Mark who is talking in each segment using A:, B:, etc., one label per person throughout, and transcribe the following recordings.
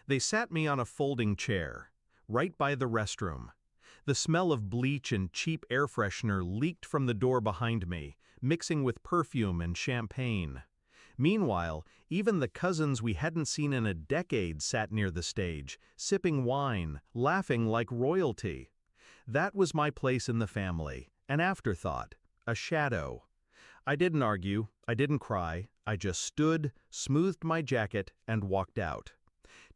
A: They sat me on a folding chair, right by the restroom. The smell of bleach and cheap air freshener leaked from the door behind me, mixing with perfume and champagne. Meanwhile, even the cousins we hadn't seen in a decade sat near the stage, sipping wine, laughing like royalty. That was my place in the family, an afterthought, a shadow. I didn't argue, I didn't cry, I just stood, smoothed my jacket, and walked out.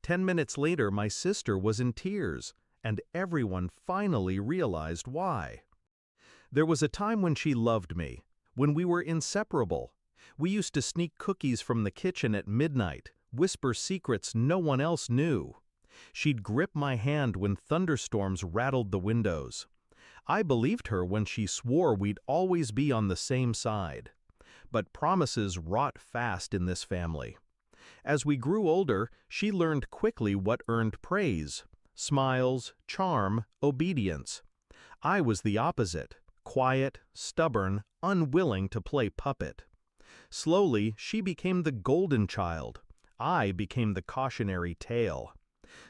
A: 10 minutes later, my sister was in tears, and everyone finally realized why. There was a time when she loved me, when we were inseparable. We used to sneak cookies from the kitchen at midnight, whisper secrets no one else knew. She'd grip my hand when thunderstorms rattled the windows. I believed her when she swore we'd always be on the same side. But promises rot fast in this family. As we grew older, she learned quickly what earned praise: smiles, charm, obedience. I was the opposite, quiet, stubborn, unwilling to play puppet. Slowly, she became the golden child. I became the cautionary tale.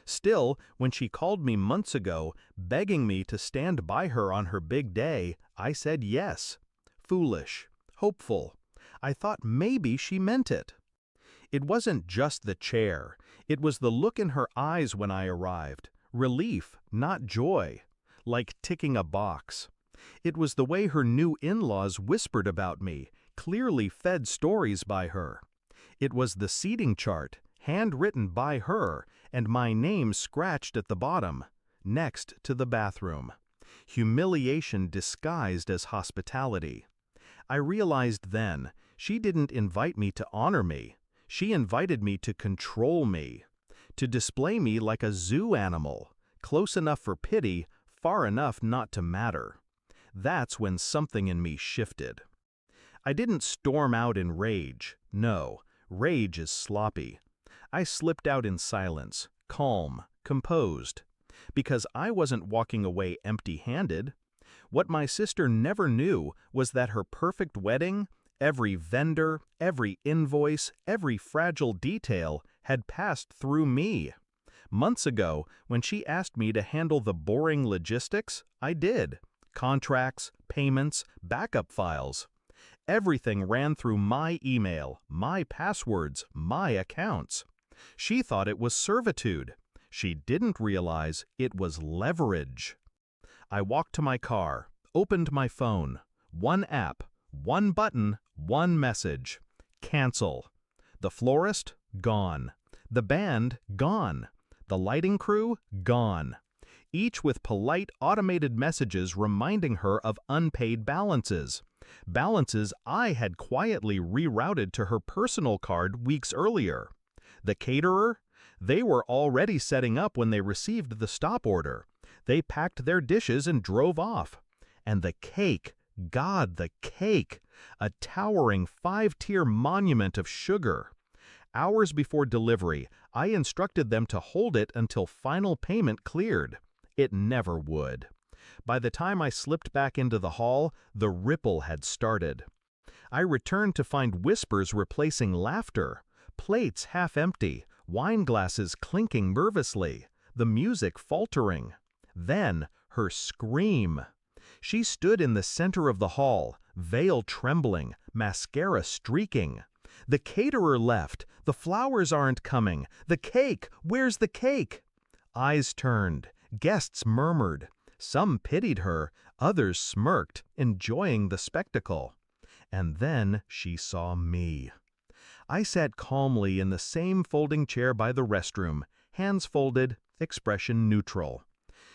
A: Still, when she called me months ago, begging me to stand by her on her big day, I said yes. Foolish, hopeful. I thought maybe she meant it. It wasn't just the chair. It was the look in her eyes when I arrived. Relief, not joy. Like ticking a box. It was the way her new in-laws whispered about me, clearly fed stories by her. It was the seating chart, handwritten by her, and my name scratched at the bottom, next to the bathroom. Humiliation disguised as hospitality. I realized then, she didn't invite me to honor me. She invited me to control me, to display me like a zoo animal, close enough for pity, far enough not to matter. That's when something in me shifted. I didn't storm out in rage. No, rage is sloppy. I slipped out in silence, calm, composed, because I wasn't walking away empty-handed. What my sister never knew was that her perfect wedding, every vendor, every invoice, every fragile detail had passed through me. Months ago, when she asked me to handle the boring logistics, I did. Contracts, payments, backup files. Everything ran through my email, my passwords, my accounts. She thought it was servitude. She didn't realize it was leverage. I walked to my car, opened my phone. One app, one button, one message. Cancel. The florist? Gone. The band? Gone. The lighting crew? Gone. Each with polite automated messages reminding her of unpaid balances. Balances I had quietly rerouted to her personal card weeks earlier. The caterer? They were already setting up when they received the stop order. They packed their dishes and drove off. And the cake, God, the cake! A towering 5-tier monument of sugar. Hours before delivery, I instructed them to hold it until final payment cleared. It never would. By the time I slipped back into the hall, the ripple had started. I returned to find whispers replacing laughter, plates half empty, wine glasses clinking nervously, the music faltering. Then, her scream. She stood in the center of the hall, veil trembling, mascara streaking. The caterer left. The flowers aren't coming. The cake! Where's the cake? Eyes turned. Guests murmured. Some pitied her, others smirked, enjoying the spectacle. And then she saw me. I sat calmly in the same folding chair by the restroom, hands folded, expression neutral.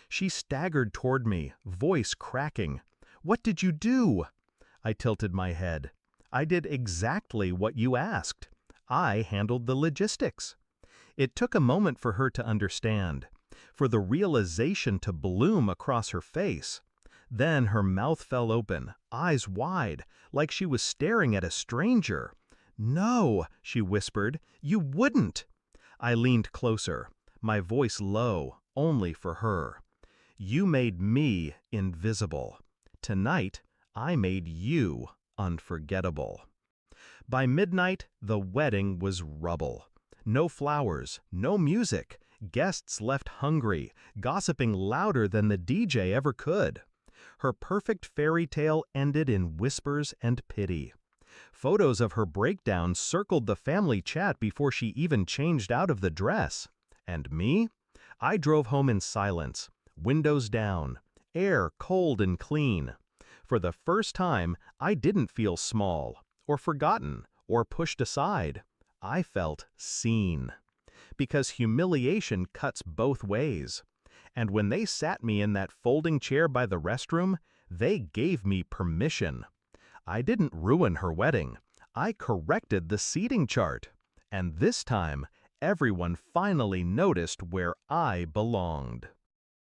A: She staggered toward me, voice cracking. "What did you do?" I tilted my head. "I did exactly what you asked. I handled the logistics." It took a moment for her to understand, for the realization to bloom across her face. Then her mouth fell open, eyes wide, like she was staring at a stranger. "No," she whispered, "you wouldn't." I leaned closer, my voice low, only for her. "You made me invisible. Tonight, I made you unforgettable." By midnight, the wedding was rubble. No flowers, no music, Guests left hungry, gossiping louder than the DJ ever could. Her perfect fairy tale ended in whispers and pity. Photos of her breakdown circled the family chat before she even changed out of the dress. And me? I drove home in silence, windows down, air cold and clean. For the first time, I didn't feel small, or forgotten, or pushed aside. I felt seen. Because humiliation cuts both ways. And when they sat me in that folding chair by the restroom, they gave me permission. I didn't ruin her wedding. I corrected the seating chart. And this time, everyone finally noticed where I belonged.